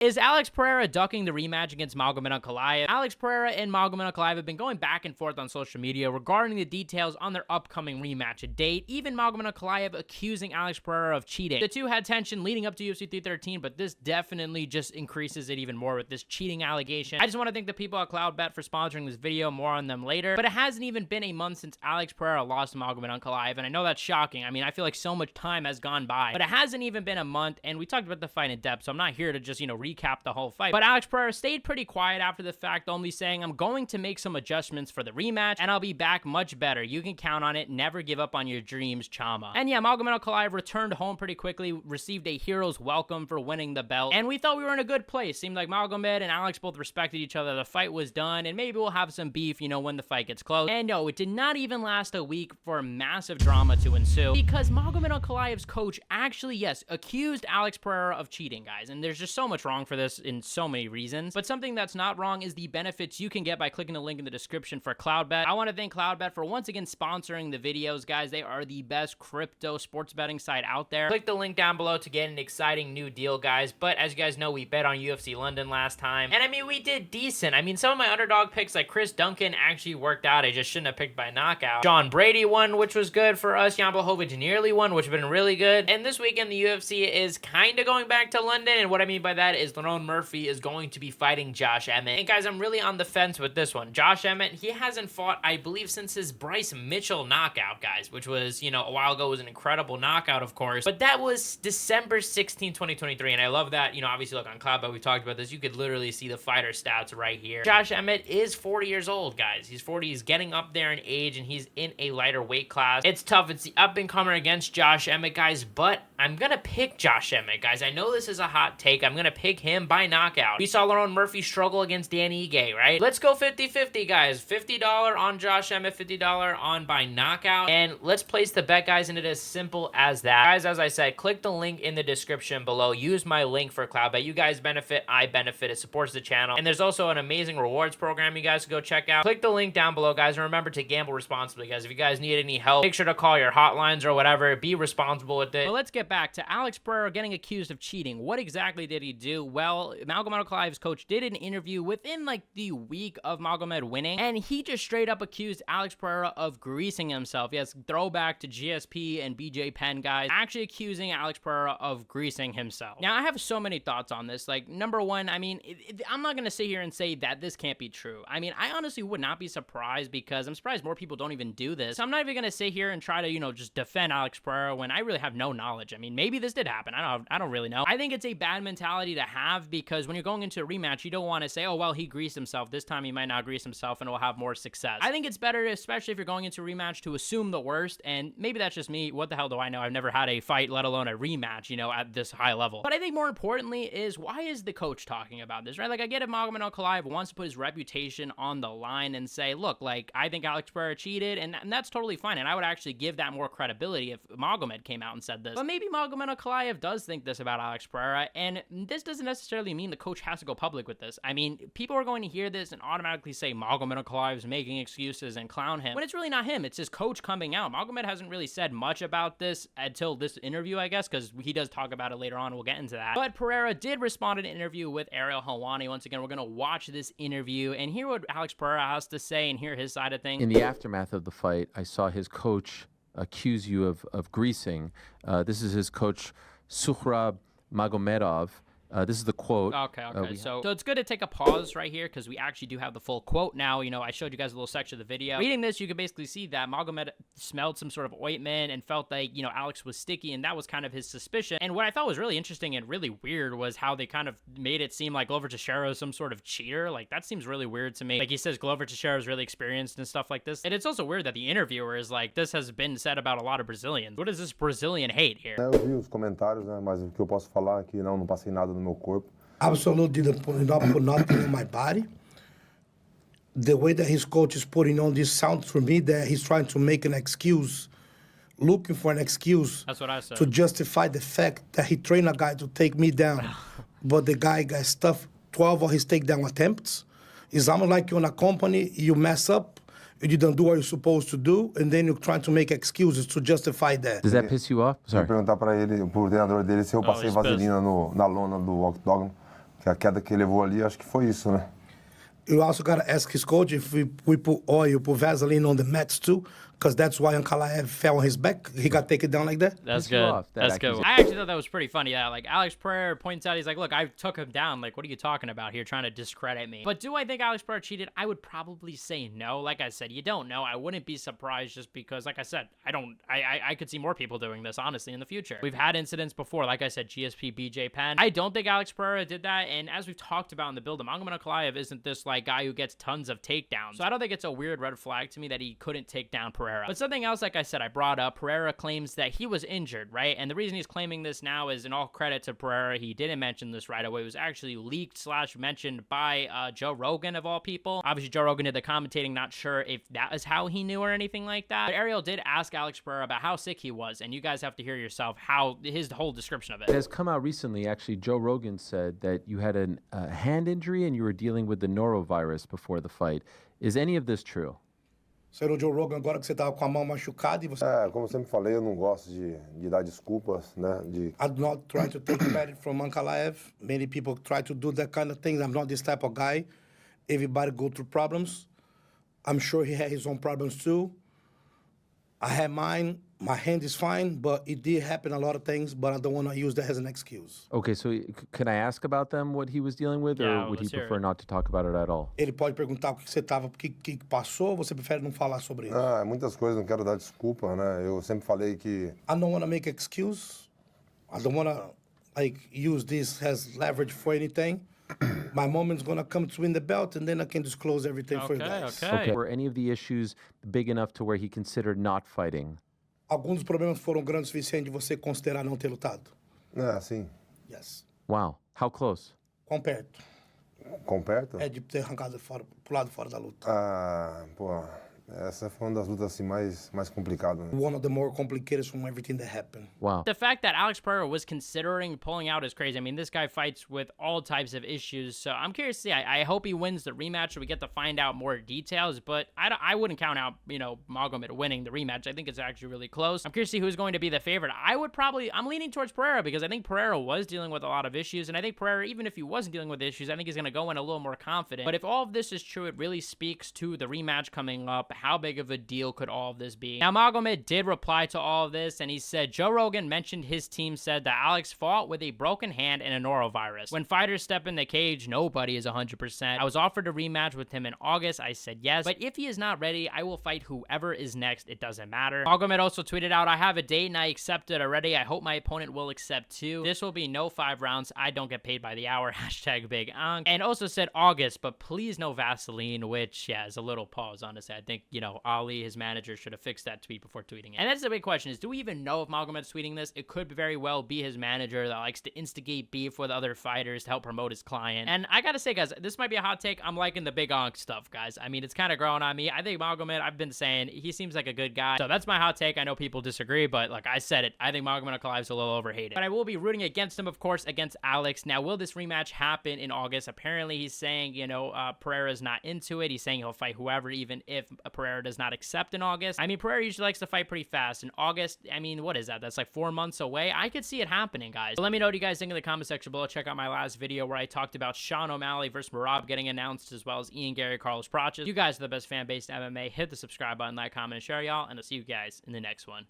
Is Alex Pereira ducking the rematch against Magomed Ankalaev? Alex Pereira and Magomed Ankalaev have been going back and forth on social media regarding the details on their upcoming rematch date. Even Magomed Ankalaev accusing Alex Pereira of cheating. The two had tension leading up to UFC 313, but this definitely just increases it even more with this cheating allegation. I just want to thank the people at Cloudbet for sponsoring this video. More on them later. But it hasn't even been a month since Alex Pereira lost to Magomed Ankalaev, and I know that's shocking. I mean, I feel like so much time has gone by, but it hasn't even been a month, and we talked about the fight in depth, so I'm not here to just, recap the whole fight. But Alex Pereira stayed pretty quiet after the fact, only saying, "I'm going to make some adjustments for the rematch, and I'll be back much better. You can count on it. Never give up on your dreams, Chama." And yeah, Magomed Ankalaev returned home pretty quickly, received a hero's welcome for winning the belt, and we thought we were in a good place. Seemed like Magomed and Alex both respected each other. The fight was done, and maybe we'll have some beef, when the fight gets close. And no, it did not even last a week for massive drama to ensue, because Magomed Ankalaev's coach actually, yes, accused Alex Pereira of cheating, guys. And there's just so much wrong for this in so many reasons. But something that's not wrong is the benefits you can get by clicking the link in the description for Cloudbet. I want to thank Cloudbet for once again sponsoring the videos, guys. They are the best crypto sports betting site out there. Click the link down below to get an exciting new deal, guys. But as you guys know, we bet on UFC London last time, and I mean, we did decent. I mean, some of my underdog picks, like Chris Duncan, actually worked out. I just shouldn't have picked by knockout. John Brady won, which was good for us. Jan Blachowicz nearly won, which would have been really good. And this weekend, the UFC is kind of going back to London, and what I mean by that is Lerone Murphy is going to be fighting Josh Emmett. And guys, I'm really on the fence with this one. Josh Emmett, he hasn't fought, I believe, since his Bryce Mitchell knockout, guys, which was, a while ago, was an incredible knockout, of course. But that was December 16, 2023, and I love that, obviously, look, on Cloudbet, we talked about this. You could literally see the fighter stats right here. Josh Emmett is 40 years old, guys. He's 40. He's getting up there in age, and he's in a lighter weight class. It's tough. It's the up-and-comer against Josh Emmett, guys, but I'm gonna pick Josh Emmett, guys. I know this is a hot take. I'm gonna pick him by knockout. We saw Lerone Murphy struggle against Dan Ige, right? Let's go 50-50, guys. $50 on Josh Emmett, $50 on by knockout, and let's place the bet, guys, and it is as simple as that. Guys, as I said, click the link in the description below. Use my link for Cloudbet. You guys benefit, I benefit. It supports the channel, and there's also an amazing rewards program you guys can go check out. Click the link down below, guys, and remember to gamble responsibly, guys. If you guys need any help, make sure to call your hotlines or whatever. Be responsible with it. But let's get back to Alex Pereira getting accused of cheating. What exactly did he do? Well, Magomed Ankalaev's coach did an interview within like the week of Magomed winning, and he just straight up accused Alex Pereira of greasing himself. Yes, throwback to GSP and BJ Penn, guys, actually accusing Alex Pereira of greasing himself. Now, I have so many thoughts on this. Like, number one, I mean, I'm not going to sit here and say that this can't be true. I mean, I honestly would not be surprised, because I'm surprised more people don't even do this. So I'm not even going to sit here and try to, just defend Alex Pereira when I really have no knowledge. I mean, maybe this did happen. I don't really know. I think it's a bad mentality to have, because when you're going into a rematch, you don't want to say, oh, well, he greased himself. This time he might not grease himself and will have more success. I think it's better, especially if you're going into a rematch, to assume the worst. And maybe that's just me. What the hell do I know? I've never had a fight, let alone a rematch, at this high level. But I think more importantly is, why is the coach talking about this, right? Like, I get it, Magomed Ankalaev wants to put his reputation on the line and say, look, like, I think Alex Pereira cheated, and that's totally fine. And I would actually give that more credibility if Magomed came out and said this. But maybe Magomed Ankalaev does think this about Alex Pereira, and this doesn't necessarily mean the coach has to go public with this. I mean, people are going to hear this and automatically say Magomed Ankalaev is making excuses and clown him, when it's really not him. It's his coach coming out. Magomed hasn't really said much about this until this interview, I guess, because he does talk about it later on. We'll get into that. But Pereira did respond in an interview with Ariel Helwani. Once again, we're going to watch this interview and hear what Alex Pereira has to say and hear his side of things. In the aftermath of the fight, I saw his coach accuse you of greasing. This is his coach, Suhrab Magomedov. This is the quote. Okay. So it's good to take a pause right here, because we actually do have the full quote now. I showed you guys a little section of the video. Reading this, you can basically see that Magomed smelled some sort of ointment and felt like, Alex was sticky, and that was kind of his suspicion. And what I thought was really interesting and really weird was how they kind of made it seem like Glover Teixeira is some sort of cheater. Like, that seems really weird to me. Like, he says Glover Teixeira is really experienced and stuff like this. And it's also weird that the interviewer is like, this has been said about a lot of Brazilians. What is this Brazilian hate here? Eu vi os comentários, né, mas o que eu posso falar é que não passei nada no meu corpo. Absolutely did not put nothing on my body. The way that his coach is putting on this sounds for me that he's trying to make an excuse, looking for an excuse. That's what I said. To justify the fact that he trained a guy to take me down, but the guy got stuffed 12 of his takedown attempts. It's almost like you're in a company, you mess up, you don't do what you're supposed to do, and then you're trying to make excuses to justify that. Does that piss you off? Sorry. Perguntar para ele, pro treinador dele, se eu passei vaselina na lona do octógono Que a queda que ele levou ali, acho que foi isso, né? You also got to ask his coach if we put oil, put Vaseline on the mats too, because that's why Ankalaev fell on his back. He got taken down like that. That's Piss you good. off, that That's good. accusation. I actually thought that was pretty funny. Yeah, like Alex Pereira points out, he's like, look, I took him down. Like, what are you talking about here, trying to discredit me? But do I think Alex Pereira cheated? I would probably say no. Like I said, you don't know. I wouldn't be surprised just because, like I said, I could see more people doing this, honestly, in the future. We've had incidents before, like I said, GSP, BJ Penn. I don't think Alex Pereira did that. And as we've talked about in the build, Magomed Ankalaev isn't this like guy who gets tons of takedowns. So I don't think it's a weird red flag to me that he couldn't take down Pereira. But something else, like I said, I brought up, Pereira claims that he was injured, right? And the reason he's claiming this now is in all credit to Pereira. He didn't mention this right away. It was actually leaked / mentioned by Joe Rogan of all people. Obviously, Joe Rogan did the commentating, not sure if that is how he knew or anything like that. But Ariel did ask Alex Pereira about how sick he was, and you guys have to hear yourself how his whole description of it. It has come out recently, actually, Joe Rogan said that you had a hand injury and you were dealing with the norovirus before the fight. Is any of this true? Você no Joe Rogan agora que você tava com a mão machucada e você... Como eu sempre falei, eu não gosto de dar desculpas, né? I'm not trying to take credit from Ankalaev. Many people try to do that kind of thing. I'm not this type of guy. Everybody go through problems. I'm sure he had his own problems too. I had mine. My hand is fine, but it did happen a lot of things, but I don't want to use that as an excuse. Okay, so can I ask about them, what he was dealing with, Yeah, or would he let's hear prefer it. not to talk about it at all? Ele pode perguntar o que você tava, o que passou, você prefere não falar sobre isso? Muitas coisas, não quero dar desculpa, né? Eu sempre falei que I don't want to make excuse. I don't want to use this as leverage for anything. My moment's going to come to win the belt, and then I can disclose everything for you guys. Okay. Were any of the issues big enough to where he considered not fighting? Alguns dos problemas foram grandes o suficiente de você considerar não ter lutado? sim. Yes. Wow. How close? Quão perto? Com perto? É de ter arrancado pro lado fora da luta. Essa foi uma das lutas assim, mais complicadas, né? One of the more complicated from everything that happened. Wow. The fact that Alex Pereira was considering pulling out is crazy. I mean, this guy fights with all types of issues, so I'm curious to see. I hope he wins the rematch so we get to find out more details, but I wouldn't count out, Magomed winning the rematch. I think it's actually really close. I'm curious to see who's going to be the favorite. I'm leaning towards Pereira because I think Pereira was dealing with a lot of issues, and I think Pereira, even if he wasn't dealing with issues, I think he's going to go in a little more confident. But if all of this is true, it really speaks to the rematch coming up. How big of a deal could all of this be? Now, Magomed did reply to all of this, and he said, Joe Rogan mentioned his team said that Alex fought with a broken hand and a norovirus. When fighters step in the cage, nobody is 100%. I was offered a rematch with him in August. I said yes, but if he is not ready, I will fight whoever is next. It doesn't matter. Magomed also tweeted out, I have a date and I accepted already. I hope my opponent will accept too. This will be no 5 rounds. I don't get paid by the hour. Hashtag Big Ank. And also said August, but please no Vaseline, which, yeah, is a little pause, honestly. I think, Ali, his manager, should have fixed that tweet before tweeting it. And that's the big question is, do we even know if Magomed's tweeting this? It could very well be his manager that likes to instigate beef with other fighters to help promote his client. And I gotta say, guys, this might be a hot take. I'm liking the Big Onk stuff, guys. I mean, it's kind of growing on me. I think Magomed, I've been saying, he seems like a good guy. So that's my hot take. I know people disagree, but like I said it, I think Magomed Ankalaev's a little overhated. But I will be rooting against him, of course, against Alex. Now, will this rematch happen in August? Apparently, he's saying, Pereira's not into it. He's saying he'll fight whoever, even if Pereira does not accept in August. I mean, Pereira usually likes to fight pretty fast. In August, I mean, what is that? That's like 4 months away. I could see it happening, guys. So let me know what you guys think in the comment section below. Check out my last video where I talked about Sean O'Malley versus Merab getting announced, as well as Ian Gary, Carlos Praches. You guys are the best fan base in MMA. Hit the subscribe button, like, comment, and share, y'all, and I'll see you guys in the next one.